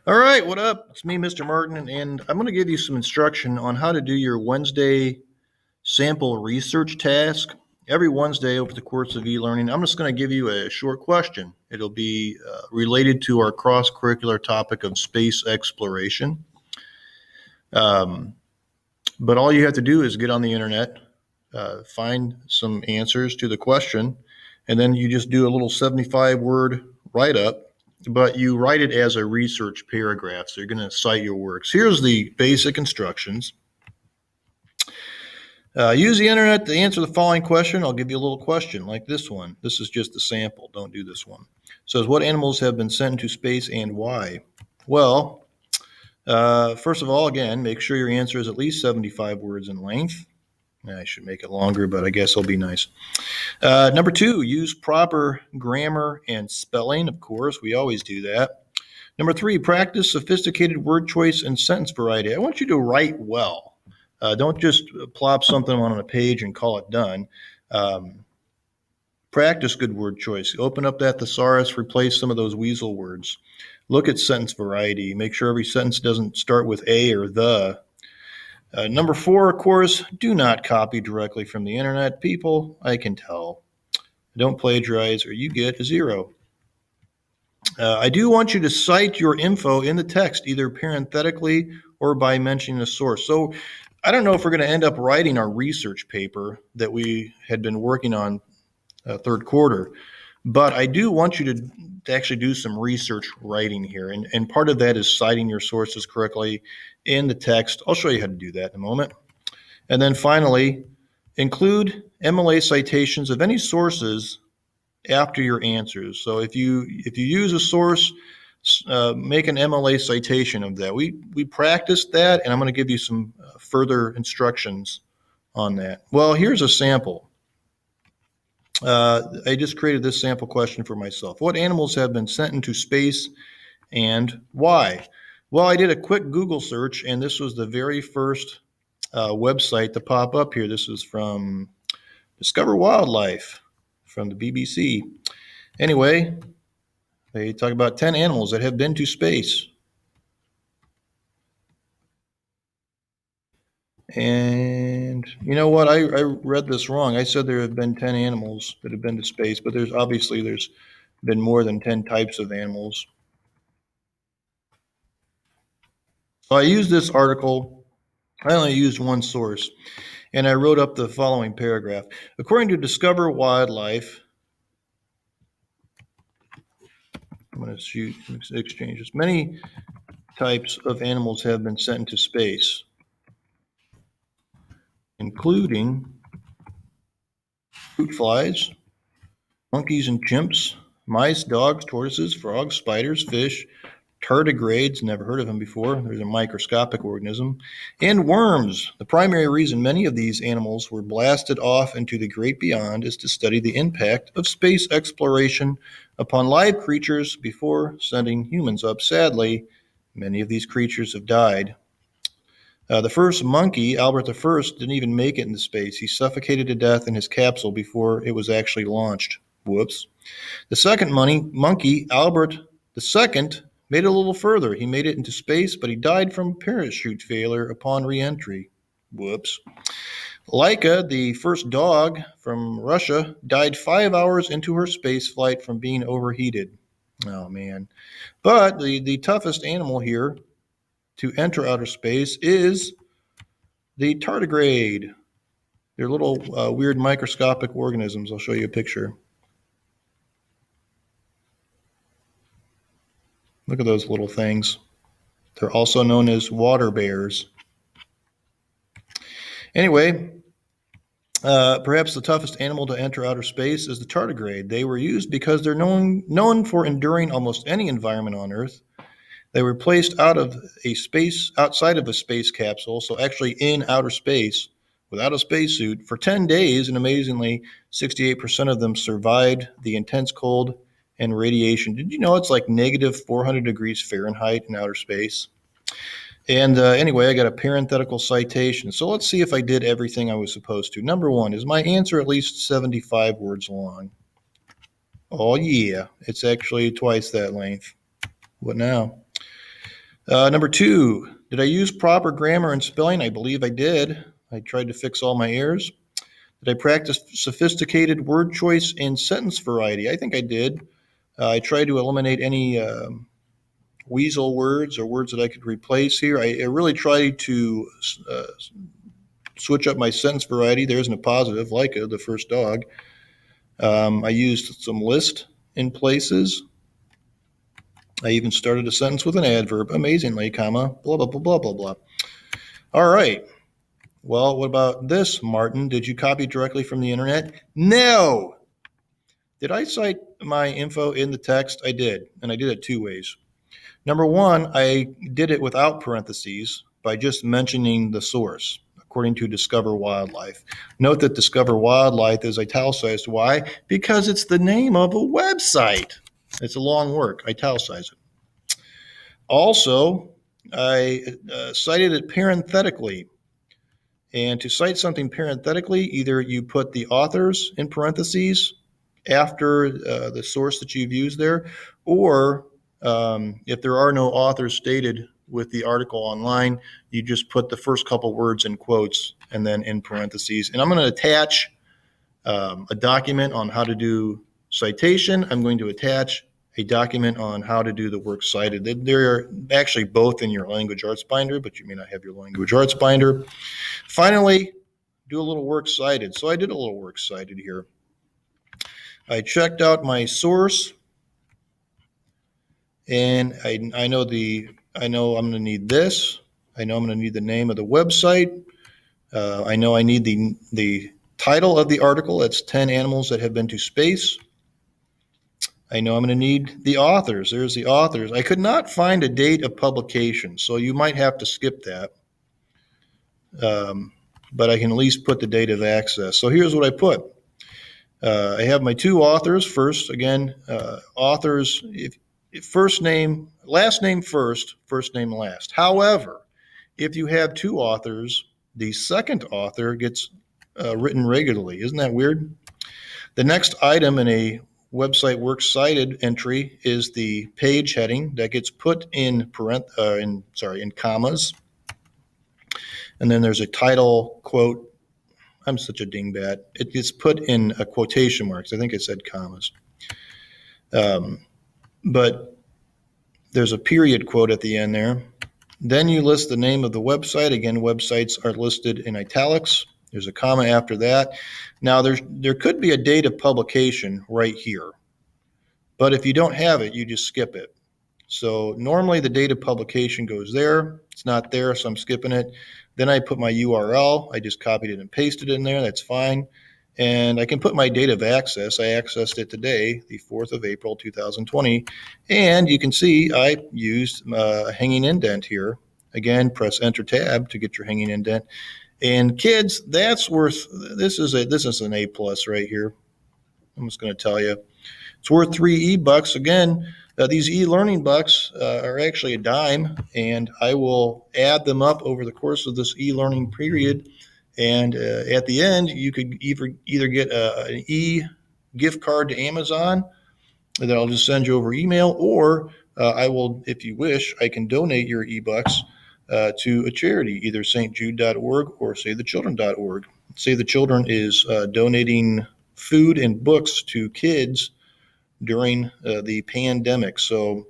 All right, what up? It's me, Mr. Martin, and I'm going to give you some instruction on how to do your Wednesday sample research task. Every Wednesday over the course of e-learning, I'm just going to give you a short question. It'll be related to our cross-curricular topic of space exploration. Um, but all you have to do is get on the internet, find some answers to the question, and then you just do a little 75-word write-up, but you write it as a research paragraph. So you're going to cite your works. Here's the basic instructions. Use the internet to answer the following question. I'll give you a little question like this one. This is just a sample. Don't do this one. It says, what animals have been sent into space and why? Well, first of all, again, make sure your answer is at least 75 words in length. I should make it longer, but I guess it'll be nice. Number two, use proper grammar and spelling. Of course, we always do that. Number three, practice sophisticated word choice and sentence variety. I want you to write well. Don't just plop something on a page and call it done. Practice good word choice. Open up that thesaurus, replace some of those weasel words. Look at sentence variety. Make sure every sentence doesn't start with a or the. Number four, of course, do not copy directly from the internet. People, I can tell. Don't plagiarize or you get a zero. I do want you to cite your info in the text, either parenthetically or by mentioning a source. So I don't know if we're going to end up writing our research paper that we had been working on third quarter, but I do want you to actually do some research writing here. And part of that is citing your sources correctly in the text. I'll show you how to do that in a moment. And then finally, include MLA citations of any sources after your answers. So if you use a source, make an MLA citation of that. We practiced that, and I'm going to give you some further instructions on that. Well, here's a sample. I just created this sample question for myself. What animals have been sent into space and why? Well, I did a quick Google search, and this was the very first website to pop up here. This is from Discover Wildlife from the BBC. Anyway, they talk about 10 animals that have been to space. And you know what? I read this wrong. I said there have been 10 animals that have been to space, but there's been more than 10 types of animals. So I used this article. I only used one source, and I wrote up the following paragraph. According to Discover Wildlife, I'm going to exchange this. Many types of animals have been sent into space, including fruit flies, monkeys and chimps, mice, dogs, tortoises, frogs, spiders, fish, tardigrades, never heard of them before, there's a microscopic organism, and worms. The primary reason many of these animals were blasted off into the great beyond is to study the impact of space exploration upon live creatures before sending humans up. Sadly, many of these creatures have died. The first monkey, Albert I, didn't even make it into space. He suffocated to death in his capsule before it was actually launched. Whoops. The second monkey, Albert II, made it a little further. He made it into space, but he died from parachute failure upon re-entry. Whoops. Laika, the first dog from Russia, died 5 hours into her space flight from being overheated. Oh, man. But the toughest animal here to enter outer space is the tardigrade. They're little weird microscopic organisms. I'll show you a picture. Look at those little things. They're also known as water bears. Anyway, perhaps the toughest animal to enter outer space is the tardigrade. They were used because they're known for enduring almost any environment on Earth. They were placed outside of a space capsule, so actually in outer space, without a spacesuit, for 10 days, and amazingly, 68% of them survived the intense cold and radiation. Did you know it's like negative 400 degrees Fahrenheit in outer space? And anyway, I got a parenthetical citation. So let's see if I did everything I was supposed to. Number one, is my answer at least 75 words long? Oh, yeah. It's actually twice that length. What now? Number 2, did I use proper grammar and spelling? I believe I did. I tried to fix all my errors. Did I practice sophisticated word choice and sentence variety? I think I did. I tried to eliminate any weasel words or words that I could replace here. I really tried to switch up my sentence variety. There isn't a positive, like the first dog. I used some list in places. I even started a sentence with an adverb, amazingly, comma, blah, blah, blah, blah, blah, blah. All right. Well, what about this, Martin? Did you copy directly from the internet? No. Did I cite my info in the text? I did, and I did it 2 ways. Number 1, I did it without parentheses by just mentioning the source, according to Discover Wildlife. Note that Discover Wildlife is italicized. Why? Because it's the name of a website. It's a long work. Italicize it. Also, I cited it parenthetically. And to cite something parenthetically, either you put the authors in parentheses after the source that you've used there, or if there are no authors stated with the article online, you just put the first couple words in quotes and then in parentheses. And I'm going to attach a document on how to do citation. I'm going to attach a document on how to do the works cited. They're actually both in your language arts binder, but you may not have your language arts binder. Finally, do a little works cited. So I did a little works cited here. I checked out my source, and I know I'm going to need this. I know I'm going to need the name of the website. I know I need the title of the article. That's 10 animals that have been to space. I know I'm going to need the authors. There's the authors. I could not find a date of publication, so you might have to skip that. But I can at least put the date of access. So here's what I put. I have my 2 authors first. Again, authors, if first name, last name first, first name last. However, if you have 2 authors, the second author gets written regularly. Isn't that weird? The next item in a website works cited entry is the page heading that gets put in commas. And then there's a title quote. I'm such a dingbat. It gets put in quotation marks. I think it said commas. But there's a period quote at the end there. Then you list the name of the website. Again, websites are listed in italics. There's a comma after that. Now, there could be a date of publication right here. But if you don't have it, you just skip it. So normally the date of publication goes there. It's not there, so I'm skipping it. Then I put my URL. I just copied it and pasted it in there. That's fine. And I can put my date of access. I accessed it today, the 4th of April, 2020. And you can see I used a hanging indent here. Again, press Enter Tab to get your hanging indent. And kids, that's worth, this is an A+ right here. I'm just going to tell you. It's worth 3 e-bucks. Again, these e-learning bucks are actually a dime, and I will add them up over the course of this e-learning period. And at the end, you could either get an e-gift card to Amazon that I'll just send you over email, or I will, if you wish, I can donate your e-bucks to a charity, either stjude.org or savethechildren.org. Save the Children is donating food and books to kids during the pandemic. So,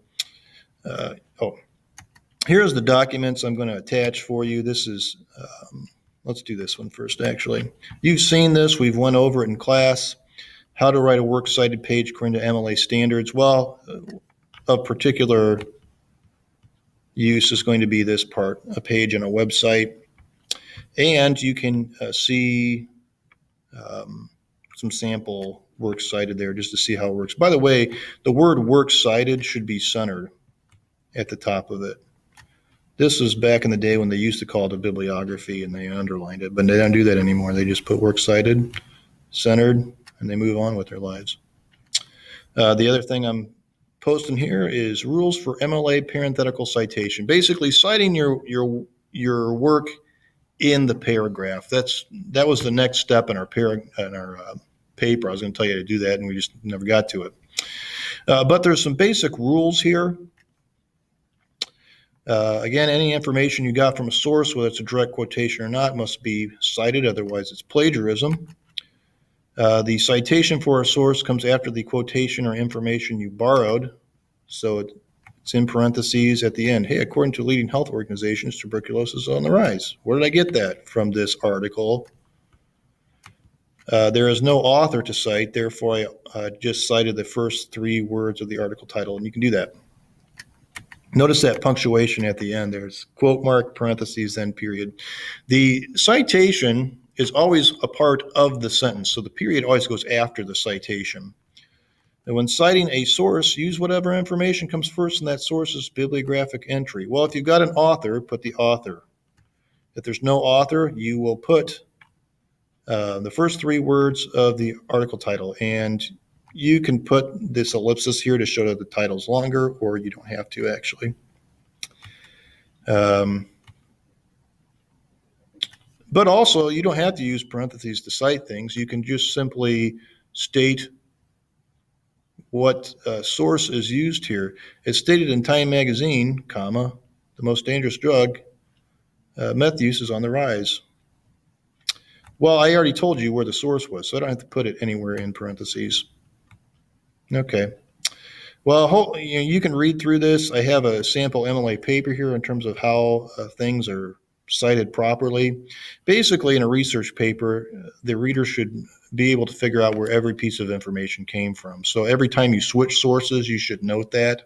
here's the documents I'm going to attach for you. This is, let's do this one first, actually. You've seen this. We've went over it in class. How to write a works cited page according to MLA standards. Well, of particular use is going to be this part, a page on a website. And you can see some sample works cited there just to see how it works. By the way, the word works cited should be centered at the top of it. This was back in the day when they used to call it a bibliography and they underlined it, but they don't do that anymore. They just put works cited, centered, and they move on with their lives. The other thing I'm posting here is rules for MLA parenthetical citation. Basically, citing your work in the paragraph. That was the next step in our paper. I was going to tell you to do that, and we just never got to it. But there's some basic rules here. Again, any information you got from a source, whether it's a direct quotation or not, must be cited, otherwise it's plagiarism. The citation for a source comes after the quotation or information you borrowed, so it's in parentheses at the end. Hey, according to leading health organizations, tuberculosis is on the rise. Where did I get that? From this article. There is no author to cite, therefore I just cited the first 3 words of the article title, and you can do that. Notice that punctuation at the end. There's quote mark, parentheses, then period. The citation is always a part of the sentence, so the period always goes after the citation. And when citing a source, use whatever information comes first in that source's bibliographic entry. Well, if you've got an author, put the author. If there's no author, you will put the first 3 words of the article title. And you can put this ellipsis here to show that the title's longer, or you don't have to actually. But also, you don't have to use parentheses to cite things. You can just simply state what source is used here. It's stated in Time magazine, comma, the most dangerous drug, meth use is on the rise. Well, I already told you where the source was, so I don't have to put it anywhere in parentheses. Okay. Well, you can read through this. I have a sample MLA paper here in terms of how things are cited properly. Basically, in a research paper, the reader should be able to figure out where every piece of information came from. So every time you switch sources, you should note that.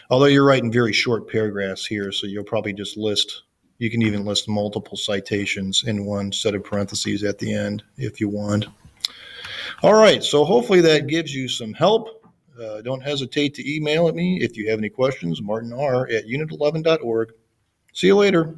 Although you're writing very short paragraphs here, so you'll probably just you can even list multiple citations in one set of parentheses at the end if you want. All right, so hopefully that gives you some help. Don't hesitate to email at me if you have any questions, martinr@unit11.org. See you later.